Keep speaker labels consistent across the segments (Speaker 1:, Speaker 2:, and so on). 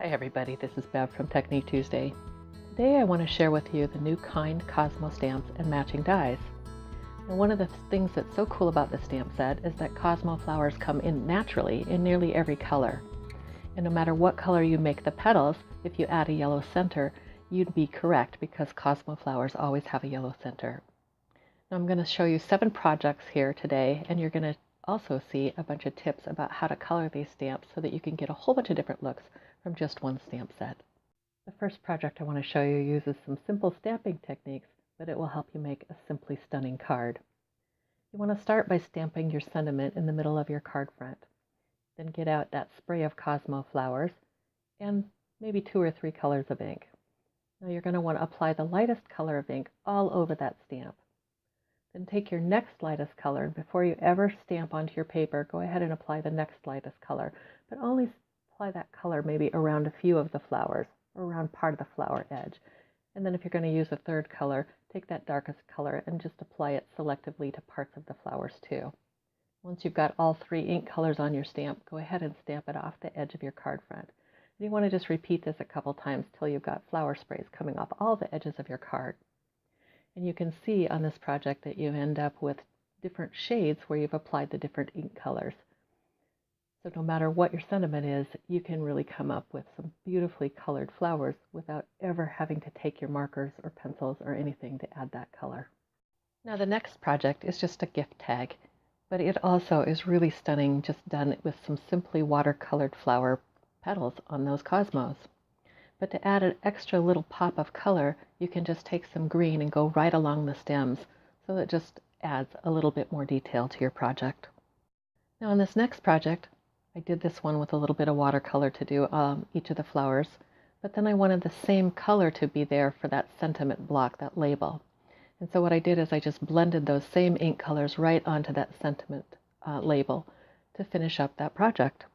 Speaker 1: Hi everybody, this is Bev from Technique Tuesday. Today I want to share with you the new kind Cosmo stamps and matching dies. Now one of the things that's so cool about the stamp set is that Cosmo flowers come in naturally in nearly every color. And no matter what color you make the petals, if you add a yellow center, you'd be correct because Cosmo flowers always have a yellow center. Now I'm going to show you 7 projects here today, and you're going to also see a bunch of tips about how to color these stamps so that you can get a whole bunch of different looks from just one stamp set. The first project I want to show you uses some simple stamping techniques, but it will help you make a simply stunning card. You want to start by stamping your sentiment in the middle of your card front. Then get out that spray of Cosmo flowers and maybe 2 or 3 colors of ink. Now you're going to want to apply the lightest color of ink all over that stamp. Then take your next lightest color, and before you ever stamp onto your paper, go ahead and apply the next lightest color, but only apply that color maybe around a few of the flowers, or around part of the flower edge. And then if you're going to use a third color, take that darkest color and just apply it selectively to parts of the flowers too. Once you've got all 3 ink colors on your stamp, go ahead and stamp it off the edge of your card front. And you want to just repeat this a couple times till you've got flower sprays coming off all the edges of your card. And you can see on this project that you end up with different shades where you've applied the different ink colors. So no matter what your sentiment is, you can really come up with some beautifully colored flowers without ever having to take your markers or pencils or anything to add that color. Now the next project is just a gift tag, but it also is really stunning, just done with some simply watercolored flower petals on those cosmos. But to add an extra little pop of color, you can just take some green and go right along the stems, so it just adds a little bit more detail to your project. Now on this next project, I did this one with a little bit of watercolor to do each of the flowers, but then I wanted the same color to be there for that sentiment block, that label. And so what I did is I just blended those same ink colors right onto that sentiment label to finish up that project.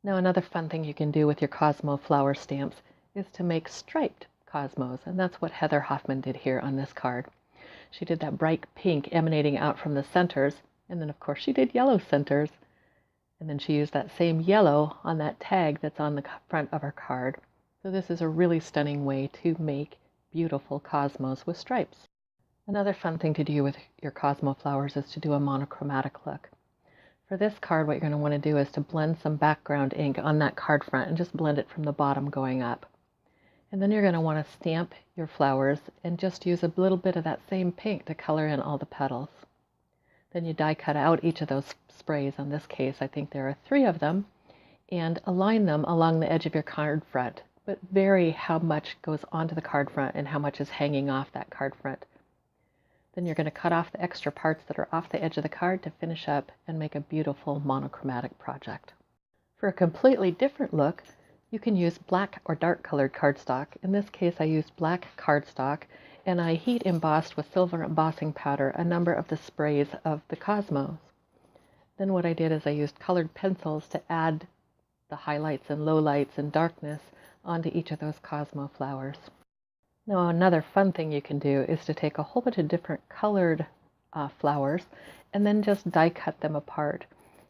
Speaker 1: Now another fun thing you can do with your Cosmo flower stamps is to make striped Cosmos, and that's what Heather Hoffman did here on this card. She did that bright pink emanating out from the centers, and then of course she did yellow centers, and then she used that same yellow on that tag that's on the front of her card. So this is a really stunning way to make beautiful Cosmos with stripes. Another fun thing to do with your Cosmo flowers is to do a monochromatic look. For this card, what you're going to want to do is to blend some background ink on that card front and just blend it from the bottom going up. And then you're going to want to stamp your flowers and just use a little bit of that same pink to color in all the petals. Then you die cut out each of those sprays. In this case, I think there are 3 of them, and align them along the edge of your card front, but vary how much goes onto the card front and how much is hanging off that card front. Then you're going to cut off the extra parts that are off the edge of the card to finish up and make a beautiful monochromatic project. For a completely different look, you can use black or dark colored cardstock. In this case, I used black cardstock, and I heat embossed with silver embossing powder a number of the sprays of the Cosmos. Then what I did is I used colored pencils to add the highlights and lowlights and darkness onto each of those Cosmo flowers. Now another fun thing you can do is to take a whole bunch of different colored flowers and then just die cut them apart.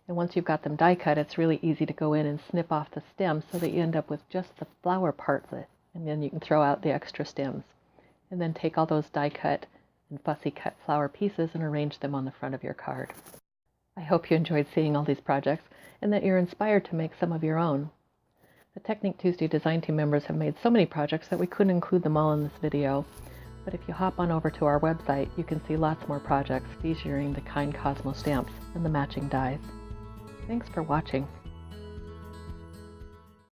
Speaker 1: And once you've got them die cut, it's really easy to go in and snip off the stems so that you end up with just the flower parts, and then you can throw out the extra stems. And then take all those die cut and fussy cut flower pieces and arrange them on the front of your card. I hope you enjoyed seeing all these projects and that you're inspired to make some of your own. The Technique Tuesday design team members have made so many projects that we couldn't include them all in this video. But if you hop on over to our website, you can see lots more projects featuring the kind Cosmo stamps and the matching dies. Thanks for watching.